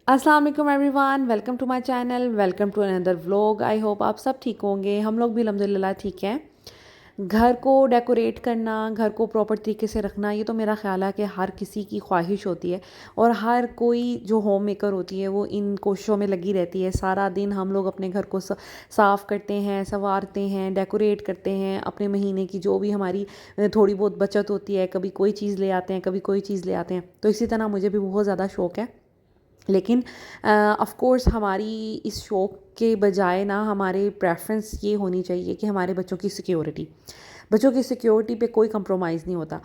अस्सलाम वालेकुम everyone, welcome to my channel, welcome to another vlog. I hope आप सब ठीक होंगे। हम लोग भी अल्हम्दुलिल्लाह ठीक हैं। घर को डेकोरेट करना, घर को प्रॉपर तरीके से रखना, ये तो मेरा ख़्याल है कि हर किसी की ख्वाहिश होती है और हर कोई जो होम मेकर होती है वो इन कोशिशों में लगी रहती है। सारा दिन हम लोग अपने घर को साफ़ करते हैं, संवारते हैं, डेकोरेट करते हैं। अपने महीने की जो भी हमारी थोड़ी बहुत बचत होती है, कभी कोई चीज़ ले आते हैं, कभी कोई चीज़ ले आते हैं। तो इसी तरह मुझे भी बहुत ज़्यादा शौक़ है, लेकिन ऑफ़ कोर्स हमारी इस शौक़ के बजाय ना हमारे प्रेफरेंस ये होनी चाहिए कि हमारे बच्चों की सिक्योरिटी पे कोई कंप्रोमाइज़ नहीं होता।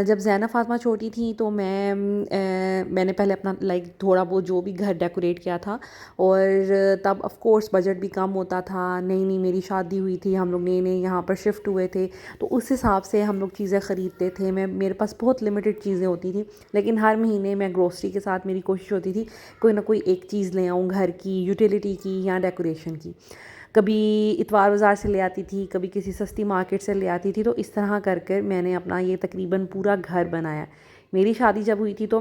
जब ज़ैनब फ़ातिमा छोटी थी तो मैंने पहले अपना लाइक थोड़ा बहुत जो भी घर डेकोरेट किया था, और तब ऑफ़ कोर्स बजट भी कम होता था। नई मेरी शादी हुई थी, हम लोग नए यहाँ पर शिफ्ट हुए थे, तो उस हिसाब से हम लोग चीज़ें ख़रीदते थे। मेरे पास बहुत लिमिटेड चीज़ें होती थी, लेकिन हर महीने मैं ग्रोसरी के साथ मेरी कोशिश होती थी कोई ना कोई एक चीज़ ले आऊँ, घर की, यूटिलिटी की या डेकोरेशन की। कभी इतवार बाज़ार से ले आती थी, कभी किसी सस्ती मार्केट से ले आती थी। तो इस तरह कर कर मैंने अपना ये तकरीबन पूरा घर बनाया। मेरी शादी जब हुई थी तो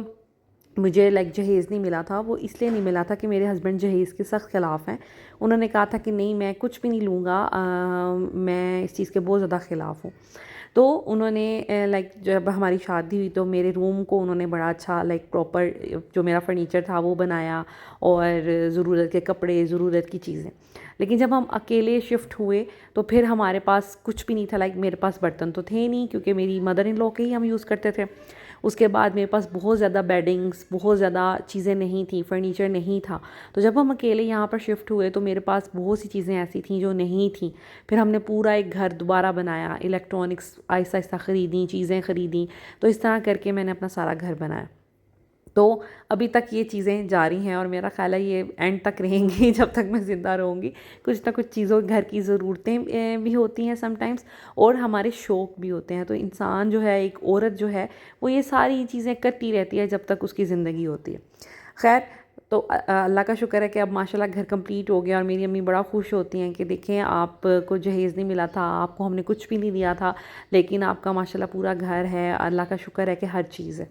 मुझे लाइक जहेज़ नहीं मिला था। वो इसलिए नहीं मिला था कि मेरे हस्बैंड जहेज़ के सख्त ख़िलाफ़ हैं। उन्होंने कहा था कि नहीं, मैं कुछ भी नहीं लूँगा, मैं इस चीज़ के बहुत ज़्यादा ख़िलाफ़ हूँ। तो उन्होंने लाइक जब हमारी शादी हुई तो मेरे रूम को उन्होंने बड़ा अच्छा लाइक प्रॉपर जो मेरा फ़र्नीचर था वो बनाया, और ज़रूरत के कपड़े, ज़रूरत की चीज़ें। लेकिन जब हम अकेले शिफ्ट हुए तो फिर हमारे पास कुछ भी नहीं था। लाइक मेरे पास बर्तन तो थे नहीं, क्योंकि मेरी मदर इन लॉ के ही हम यूज़ करते थे। उसके बाद मेरे पास बहुत ज़्यादा बेडिंग्स, बहुत ज़्यादा चीज़ें नहीं थी, फ़र्नीचर नहीं था। तो जब हम अकेले यहाँ पर शिफ्ट हुए तो मेरे पास बहुत सी चीज़ें ऐसी थी जो नहीं थी। फिर हमने पूरा एक घर दोबारा बनाया, इलेक्ट्रॉनिक्स आहिस्ता आहिस्ता ख़रीदी, चीज़ें ख़रीदी। तो इस तरह करके मैंने अपना सारा घर बनाया। तो अभी तक ये चीज़ें जारी हैं और मेरा ख़्याल है ये एंड तक रहेंगी जब तक मैं ज़िंदा रहूँगी। कुछ ना कुछ चीज़ों घर की ज़रूरतें भी होती हैं समटाइम्स, और हमारे शौक़ भी होते हैं। तो इंसान जो है, एक औरत जो है, वो ये सारी चीज़ें करती रहती है जब तक उसकी ज़िंदगी होती है। खैर, तो अल्लाह का शुक्र है कि अब माशाल्लाह घर कंप्लीट हो गया, और मेरी अम्मी बड़ा खुश होती हैं कि देखें, आपको जहेज़ नहीं मिला था, आपको हमने कुछ भी नहीं दिया था, लेकिन आपका माशाल्लाह पूरा घर है। अल्लाह का शुक्र है कि हर चीज़ है।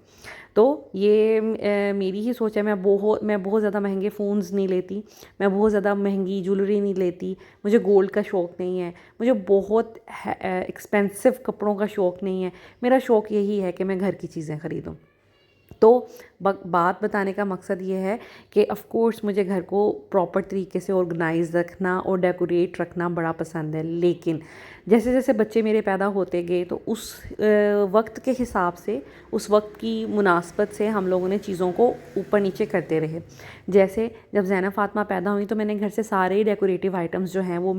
तो ये मेरी ही सोच है। मैं बहुत ज़्यादा महंगे फ़ोन्स नहीं लेती, मैं बहुत ज़्यादा महंगी ज्वेलरी नहीं लेती, मुझे गोल्ड का शौक़ नहीं है, मुझे बहुत एक्सपेंसिव कपड़ों का शौक़ नहीं है। मेरा शौक़ यही है कि मैं घर की चीज़ें ख़रीदूँ। तो बात बताने का मकसद ये है कि ऑफ़ कोर्स मुझे घर को प्रॉपर तरीके से ऑर्गेनाइज़ रखना और डेकोरेट रखना बड़ा पसंद है। लेकिन जैसे जैसे बच्चे मेरे पैदा होते गए तो उस वक्त के हिसाब से, उस वक्त की मुनासबत से हम लोगों ने चीज़ों को ऊपर नीचे करते रहे। जैसे जब ज़ैनब फ़ातिमा पैदा हुई तो मैंने घर से सारे डेकोरेटिव आइटम्स जो हैं वो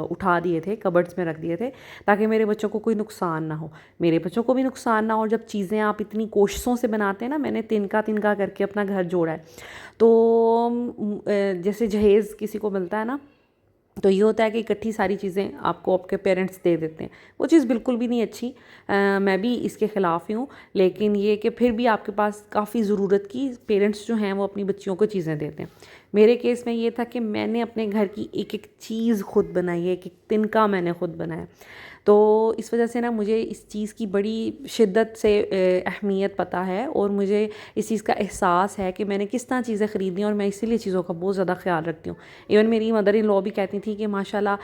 उठा दिए थे, कबर्ड्स में रख दिए थे, ताकि मेरे बच्चों को कोई नुकसान ना हो, मेरे बच्चों को भी नुकसान ना हो। और जब चीज़ें आप इतनी कोशिशों से बनाते हैं ना, मैंने तिनका तिनका करके अपना घर जोड़ा है। तो जैसे जहेज़ किसी को मिलता है ना, तो ये होता है कि इकट्ठी सारी चीज़ें आपको आपके पेरेंट्स दे देते हैं। वो चीज़ बिल्कुल भी नहीं अच्छी। मैं भी इसके ख़िलाफ़ ही हूँ। लेकिन ये कि फिर भी आपके पास काफ़ी ज़रूरत की पेरेंट्स जो हैं वो अपनी बच्चियों को चीज़ें देते हैं। मेरे केस में ये था कि मैंने अपने घर की एक एक चीज़ खुद बनाई है, एक एक तिनका मैंने खुद बनाया। तो इस वजह से ना मुझे इस चीज़ की बड़ी शिद्दत से अहमियत पता है, और मुझे इस चीज़ का एहसास है कि मैंने किस तरह चीज़ें ख़रीदी, और मैं इसीलिए चीज़ों का बहुत ज़्यादा ख़्याल रखती हूँ। इवन मेरी मदर इन लॉ भी कहती थी कि माशाल्लाह,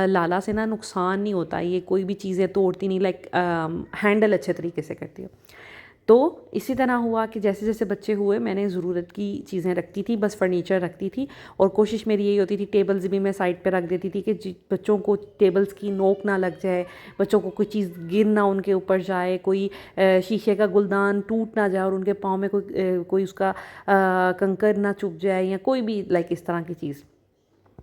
लाला से ना नुकसान नहीं होता, ये कोई भी चीज़ें तोड़ती नहीं, लाइक हैंडल अच्छे तरीके से करती है। तो इसी तरह हुआ कि जैसे जैसे बच्चे हुए मैंने ज़रूरत की चीज़ें रखती थी, बस फ़र्नीचर रखती थी। और कोशिश मेरी यही होती थी, टेबल्स भी मैं साइड पे रख देती थी कि बच्चों को टेबल्स की नोक ना लग जाए, बच्चों को कोई चीज़ गिर ना उनके ऊपर जाए, कोई शीशे का गुलदान टूट ना जाए और उनके पाँव में कोई उसका कंकर ना चुभ जाए, या कोई भी लाइक इस तरह की चीज़।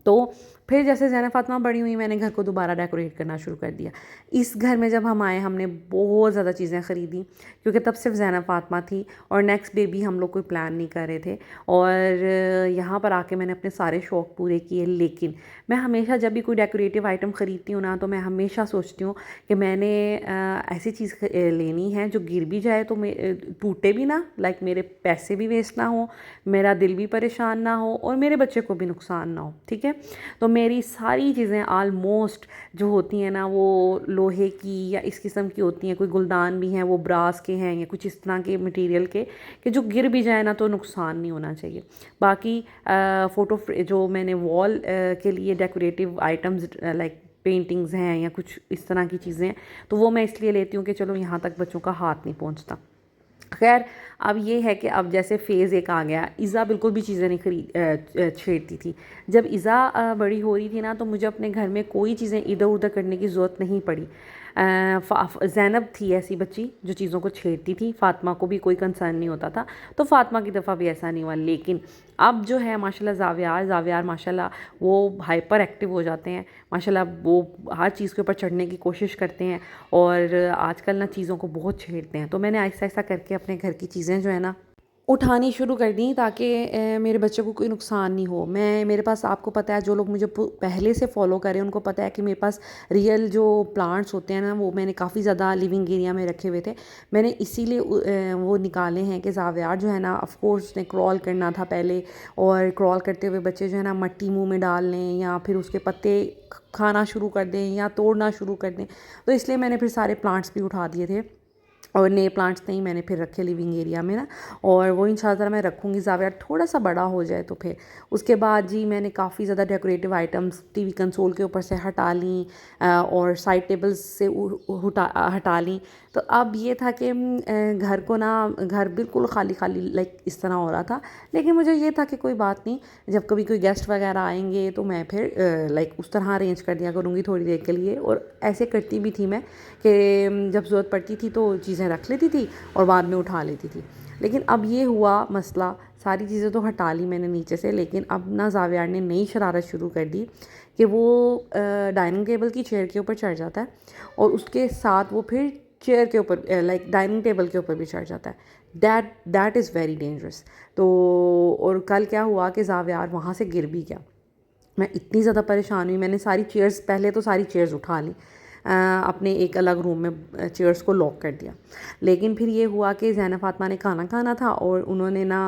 तो फिर जैसे ज़ैनब फ़ातिमा बड़ी हुई, मैंने घर को दोबारा डेकोरेट करना शुरू कर दिया। इस घर में जब हम आए, हमने बहुत ज़्यादा चीज़ें ख़रीदी, क्योंकि तब सिर्फ ज़ैनब फ़ातिमा थी और नेक्स्ट बेबी हम लोग कोई प्लान नहीं कर रहे थे। और यहाँ पर आके मैंने अपने सारे शौक़ पूरे किए। लेकिन मैं हमेशा जब भी कोई डेकोरेटिव आइटम ख़रीदती हूँ ना, तो मैं हमेशा सोचती हूँ कि मैंने ऐसी चीज़ लेनी है जो गिर भी जाए तो टूटे भी ना, लाइक मेरे पैसे भी वेस्ट ना हो, मेरा दिल भी परेशान ना हो, और मेरे बच्चे को भी नुकसान ना हो। ठीक है, तो मेरी सारी चीज़ें आलमोस्ट जो होती हैं ना वो लोहे की या इस किस्म की होती हैं, कोई गुलदान भी हैं वो ब्रास के हैं या कुछ इस तरह के मटेरियल के कि जो गिर भी जाए ना तो नुकसान नहीं होना चाहिए। बाकी फ़ोटो जो मैंने वॉल के लिए डेकोरेटिव आइटम्स लाइक पेंटिंग्स हैं या कुछ इस तरह की चीज़ें हैं, तो वो मैं इसलिए लेती हूँ कि चलो यहाँ तक बच्चों का हाथ नहीं पहुँचता। खैर अब ये है कि अब जैसे फ़ेज़ एक आ गया, इज़ा बिल्कुल भी चीज़ें नहीं छेड़ती थी। जब इज़ा बड़ी हो रही थी ना तो मुझे अपने घर में कोई चीज़ें इधर उधर करने की ज़रूरत नहीं पड़ी। ज़ैनब थी ऐसी बच्ची जो चीज़ों को छेड़ती थी, फ़ातिमा को भी कोई कंसर्न नहीं होता था, तो फ़ातिमा की दफ़ा भी ऐसा नहीं हुआ। लेकिन अब जो है माशाल्लाह ज़ावियार माशाल्लाह वो हाइपर एक्टिव हो जाते हैं, माशाल्लाह वो हर चीज़ के ऊपर चढ़ने की कोशिश करते हैं और आजकल ना चीज़ों को बहुत छेड़ते हैं। तो मैंने ऐसा करके अपने घर की चीज़ें जो है ना उठानी शुरू कर दी ताकि मेरे बच्चों को कोई नुकसान नहीं हो। मेरे पास आपको पता है, जो लोग मुझे पहले से फ़ॉलो करें उनको पता है कि मेरे पास रियल जो प्लांट्स होते हैं ना वो मैंने काफ़ी ज़्यादा लिविंग एरिया में रखे हुए थे। मैंने इसीलिए वो निकाले हैं कि ज़ावियार जो है ना ऑफ़ कोर्स उसने क्रॉल करना था पहले, और क्रॉल करते हुए बच्चे जो है ना मट्टी मुँह में डाल लें या फिर उसके पत्ते खाना शुरू कर दें या तोड़ना शुरू कर दें। तो इसलिए मैंने फिर सारे प्लांट्स भी उठा दिए थे और नए प्लांट्स नहीं मैंने फिर रखे लिविंग एरिया में ना, और वो इंशाल्लाह मैं रखूँगी ज़ावियार थोड़ा सा बड़ा हो जाए तो फिर उसके बाद जी मैंने काफ़ी ज़्यादा डेकोरेटिव आइटम्स टीवी कंसोल के ऊपर से हटा ली और साइड टेबल्स से हटा ली। तो अब ये था कि घर को ना घर बिल्कुल खाली खाली लाइक इस तरह हो रहा था, लेकिन मुझे ये था कि कोई बात नहीं, जब कभी कोई गेस्ट वगैरह आएंगे तो मैं फिर लाइक उस तरह अरेंज कर दिया करूँगी थोड़ी देर के लिए। और ऐसे करती भी थी मैं कि जब ज़रूरत पड़ती थी तो चीज़ें रख लेती थी और बाद में उठा लेती थी। लेकिन अब ये हुआ मसला, सारी चीज़ें तो हटा ली मैंने नीचे से, लेकिन अब ना ज़ावियार ने नई शरारत शुरू कर दी कि वो डाइनिंग टेबल की चेयर के ऊपर चढ़ जाता है और उसके साथ वो फिर चेयर के ऊपर लाइक डाइनिंग टेबल के ऊपर भी चढ़ जाता है। That is very dangerous. तो और कल क्या हुआ कि ज़ावियार वहाँ से गिर भी गया। मैं इतनी ज़्यादा परेशान हुई, मैंने सारी चेयर्स पहले तो सारी चेयर्स उठा ली, अपने एक अलग रूम में चेयर्स को लॉक कर दिया। लेकिन फिर ये हुआ कि ज़ैनब फ़ातिमा ने खाना खाना था और उन्होंने ना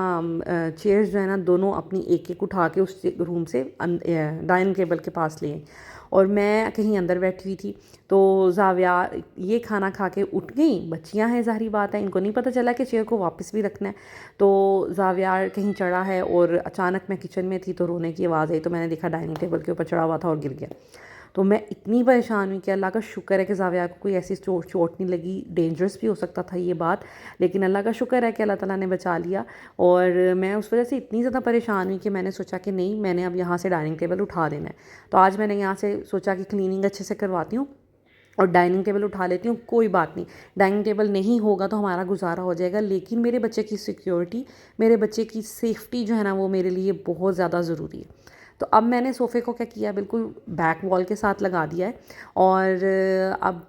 चेयर्स जो है ना दोनों अपनी एक एक उठा के उस रूम से डाइनिंग टेबल के पास लिए, और मैं कहीं अंदर बैठी हुई थी। तो ज़ावियार ये खाना खा के उठ गई, बच्चियां हैं ज़ाहिर बात है, इनको नहीं पता चला कि चेयर को वापस भी रखना है। तो ज़ावियार कहीं चढ़ा है और अचानक मैं किचन में थी तो रोने की आवाज़ आई, तो मैंने देखा डाइनिंग टेबल के ऊपर चढ़ा हुआ था और गिर गया। तो मैं इतनी परेशान हुई कि अल्लाह का शुक्र है कि ज़ावियार को कोई ऐसी चोट नहीं लगी। डेंजरस भी हो सकता था ये बात, लेकिन अल्लाह का शुक्र है कि अल्लाह ताला ने बचा लिया। और मैं उस वजह से इतनी ज़्यादा परेशान हुई कि मैंने सोचा कि नहीं, मैंने अब यहाँ से डाइनिंग टेबल उठा देना है। तो आज मैंने यहाँ से सोचा कि क्लीनिंग अच्छे से करवाती हूँ और डाइनिंग टेबल उठा लेती हूँ। कोई बात नहीं, डाइनिंग टेबल नहीं होगा तो हमारा गुजारा हो जाएगा, लेकिन मेरे बच्चे की सिक्योरिटी, मेरे बच्चे की सेफ्टी जो है ना वो मेरे लिए बहुत ज़्यादा ज़रूरी है। तो अब मैंने सोफ़े को क्या किया, बिल्कुल बैक वॉल के साथ लगा दिया है। और अब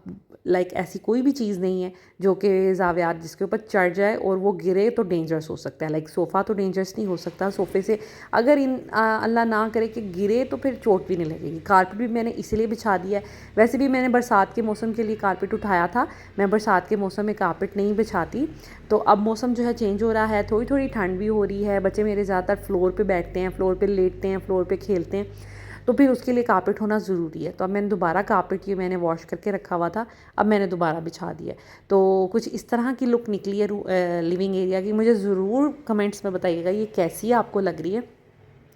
लाइक ऐसी कोई भी चीज़ नहीं है जो कि ज़ावियार जिसके ऊपर चढ़ जाए और वो गिरे तो डेंजरस हो सकता है। लाइक सोफ़ा तो डेंजरस नहीं हो सकता, सोफ़े से अगर अल्लाह ना करे कि गिरे तो फिर चोट भी नहीं लगेगी। कारपेट भी मैंने इसीलिए बिछा दिया है, वैसे भी मैंने बरसात के मौसम के लिए कारपेट उठाया था, मैं बरसात के मौसम में कारपेट नहीं बिछाती। तो अब मौसम जो है चेंज हो रहा है, थोड़ी थोड़ी ठंड भी हो रही है, बच्चे मेरे ज़्यादातर फ्लोर पे बैठते हैं, फ्लोर पे लेटते हैं, फ्लोर पे खेलते हैं, तो फिर उसके लिए कारपेट होना ज़रूरी है। तो अब मैंने दोबारा कारपेट ये मैंने वॉश करके रखा हुआ था, अब मैंने दोबारा बिछा दिया। तो कुछ इस तरह की लुक निकली है लिविंग एरिया की। मुझे ज़रूर कमेंट्स में बताइएगा ये कैसी आपको लग रही है।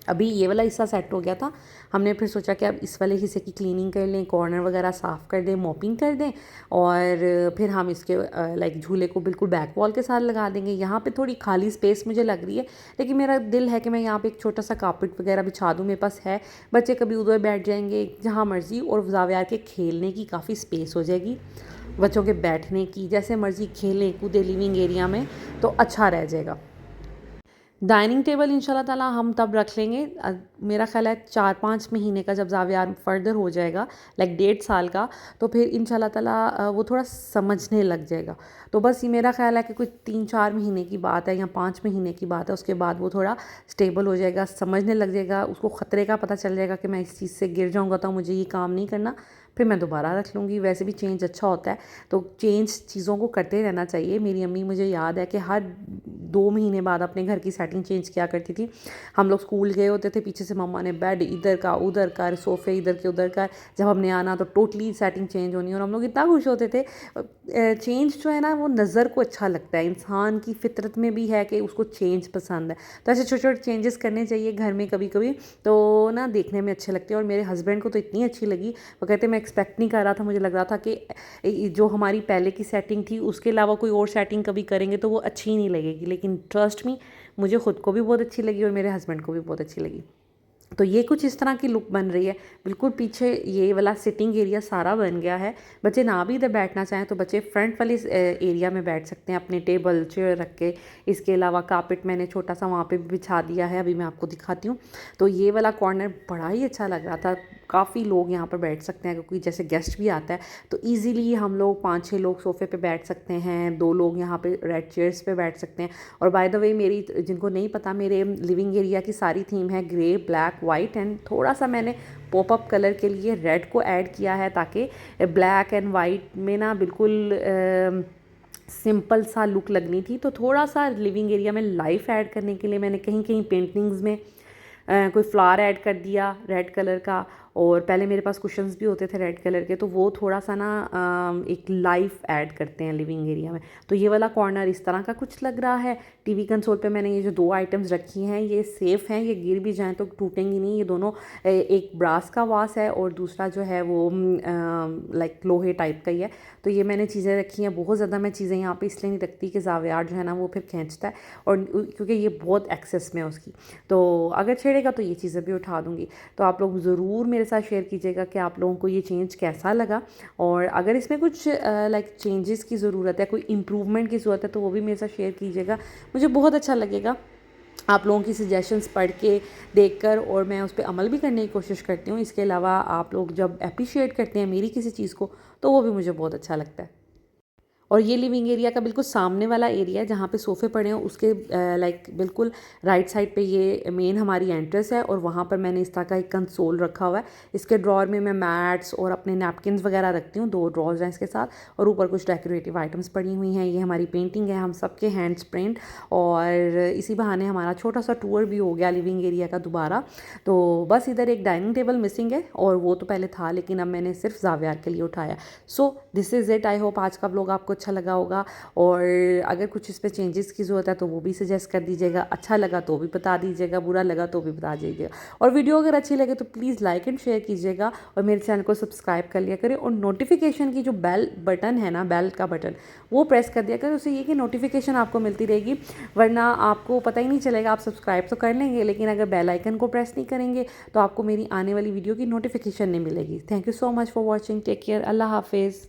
अभी ये वाला हिस्सा सेट हो गया था, हमने फिर सोचा कि अब इस वाले हिस्से की क्लीनिंग कर लें, कॉर्नर वगैरह साफ़ कर दें, मॉपिंग कर दें, और फिर हम इसके लाइक झूले को बिल्कुल बैक वॉल के साथ लगा देंगे। यहाँ पे थोड़ी खाली स्पेस मुझे लग रही है, लेकिन मेरा दिल है कि मैं यहाँ पे एक छोटा सा कारपेट वगैरह बिछा दूँ, मेरे पास है, बच्चे कभी उधर बैठ जाएंगे जहाँ मर्ज़ी, और ज़ावियार के खेलने की काफ़ी स्पेस हो जाएगी, बच्चों के बैठने की, जैसे मर्ज़ी खेलें कूदें लिविंग एरिया में, तो अच्छा रह जाएगा। डाइनिंग टेबल इंशाल्लाह ताला हम तब रख लेंगे, मेरा ख़्याल है 4-5 महीने का, जब ज़ावियार फर्दर हो जाएगा लाइक 1.5 साल का, तो फिर इंशाल्लाह ताला वो थोड़ा समझने लग जाएगा। तो बस ये मेरा ख़्याल है कि कुछ 3-4 महीने की बात है या 5 महीने की बात है, उसके बाद वो थोड़ा स्टेबल हो जाएगा, समझने लग जाएगा, उसको ख़तरे का पता चल जाएगा कि मैं इस चीज़ से गिर जाऊँगा तो मुझे ये काम नहीं करना, फिर मैं दोबारा रख लूँगी। वैसे भी चेंज अच्छा होता है, तो चेंज चीज़ों को करते रहना चाहिए। मेरी अम्मी, मुझे याद है कि हर 2 महीने बाद अपने घर की सेटिंग चेंज किया करती थी। हम लोग स्कूल गए होते थे, पीछे से मम्मा ने बेड इधर का उधर कर, सोफ़े इधर के उधर कर, जब हमने आना तो टोटली सेटिंग चेंज होनी, और हम लोग इतना खुश होते थे। चेंज जो है ना वो नज़र को अच्छा लगता है, इंसान की फ़ितरत में भी है कि उसको चेंज पसंद है। तो ऐसे छोटे छोटे चेंजेस करने चाहिए घर में कभी कभी, तो ना देखने में अच्छे लगते हैं। और मेरे हस्बैंड को तो इतनी अच्छी लगी, वो कहते मैं एक्सपेक्ट नहीं कर रहा था, मुझे लग रहा था कि जो हमारी पहले की सेटिंग थी उसके अलावा कोई और सेटिंग कभी करेंगे तो वो अच्छी नहीं लगेगी। लेकिन ट्रस्ट मी, मुझे ख़ुद को भी बहुत अच्छी लगी और मेरे हस्बैंड को भी बहुत अच्छी लगी। तो ये कुछ इस तरह की लुक बन रही है। बिल्कुल पीछे ये वाला सिटिंग एरिया सारा बन गया है। बच्चे ना भी इधर बैठना चाहें तो बच्चे फ्रंट वाली एरिया में बैठ सकते हैं, अपने टेबल चेयर रख के। इसके अलावा कारपेट मैंने छोटा सा वहाँ पे भी बिछा दिया है, अभी मैं आपको दिखाती हूँ। तो ये वाला कॉर्नर बड़ा ही अच्छा लग रहा था। काफ़ी लोग यहाँ पर बैठ सकते हैं, क्योंकि जैसे गेस्ट भी आता है तो ईज़िली हम लोग 5-6 लोग सोफ़े पे बैठ सकते हैं, 2 लोग यहाँ पे रेड चेयर्स पे बैठ सकते हैं। और बाय द वे, मेरी, जिनको नहीं पता, मेरे लिविंग एरिया की सारी थीम है ग्रे, ब्लैक, वाइट एंड थोड़ा सा मैंने पॉप अप कलर के लिए रेड को ऐड किया है, ताकि ब्लैक एंड वाइट में ना बिल्कुल सिंपल सा लुक लगनी थी। तो थोड़ा सा लिविंग एरिया में लाइफ ऐड करने के लिए मैंने कहीं कहीं पेंटिंग्स में कोई फ्लावर ऐड कर दिया रेड कलर का। और पहले मेरे पास कुशन्स भी होते थे रेड कलर के, तो वो थोड़ा सा ना एक लाइफ ऐड करते हैं लिविंग एरिया में। तो ये वाला कॉर्नर इस तरह का कुछ लग रहा है। टीवी कंसोल पे मैंने ये जो 2 आइटम्स रखी हैं ये सेफ़ हैं, ये गिर भी जाएँ तो टूटेंगी नहीं। ये दोनों, एक ब्रास का वास है और दूसरा जो है वो लाइक लोहे टाइप का ही है। तो ये मैंने चीज़ें रखी हैं। बहुत ज़्यादा मैं चीज़ें यहाँ पे इसलिए नहीं रखती कि ज़ावियार जो है ना वो फिर खींचता है, और क्योंकि ये बहुत एक्सेस में है उसकी, तो अगर छेड़ेगा तो ये चीज़ें भी उठा दूँगी। तो आप लोग ज़रूर मेरे साथ शेयर कीजिएगा कि आप लोगों को ये चेंज कैसा लगा, और अगर इसमें कुछ लाइक चेंजेस की ज़रूरत है, कोई इम्प्रूवमेंट की ज़रूरत है, तो वो भी मेरे साथ शेयर कीजिएगा। मुझे बहुत अच्छा लगेगा आप लोगों की सजेशंस पढ़ के, देखकर, और मैं उस पे अमल भी करने की कोशिश करती हूँ। इसके अलावा आप लोग जब एप्रिशिएट करते हैं मेरी किसी चीज़ को, तो वो भी मुझे बहुत अच्छा लगता है। और ये लिविंग एरिया का बिल्कुल सामने वाला एरिया है जहाँ पे सोफ़े पड़े हैं, उसके लाइक बिल्कुल राइट साइड पे ये मेन हमारी एंट्रेंस है, और वहाँ पर मैंने इस तरह का एक कंसोल रखा हुआ है। इसके ड्रॉर में मैं मैट्स और अपने नैपकिन्स वगैरह रखती हूँ, 2 ड्रॉर्स हैं इसके साथ, और ऊपर कुछ डेकोरेटिव आइटम्स पड़ी हुई हैं। ये हमारी पेंटिंग है, हम सबके हैंड्स प्रिंट, और इसी बहाने हमारा छोटा सा टूर भी हो गया लिविंग एरिया का दोबारा। तो बस इधर एक डाइनिंग टेबल मिसिंग है, और वो तो पहले था, लेकिन अब मैंने सिर्फ ज़ावियार के लिए उठाया। So this is it. I hope आज का व्लॉग आपको अच्छा लगा होगा, और अगर कुछ इस पे चेंजेस की ज़रूरत है तो वो भी सजेस्ट कर दीजिएगा। अच्छा लगा तो भी बता दीजिएगा, बुरा लगा तो भी बता दीजिएगा। और वीडियो अगर अच्छी लगे तो प्लीज़ लाइक एंड शेयर कीजिएगा, और मेरे चैनल को सब्सक्राइब कर लिया करें, और नोटिफिकेशन की जो बेल बटन है ना, बेल का बटन, वो प्रेस कर दिया करें। उससे ये कि नोटिफिकेशन आपको मिलती रहेगी, वरना आपको पता ही नहीं चलेगा। आप सब्सक्राइब तो कर लेंगे, लेकिन अगर बेल आइकन को प्रेस नहीं करेंगे तो आपको मेरी आने वाली वीडियो की नोटिफिकेशन नहीं मिलेगी। Thank you so much for watching. Take care. अल्लाह हाफिज़।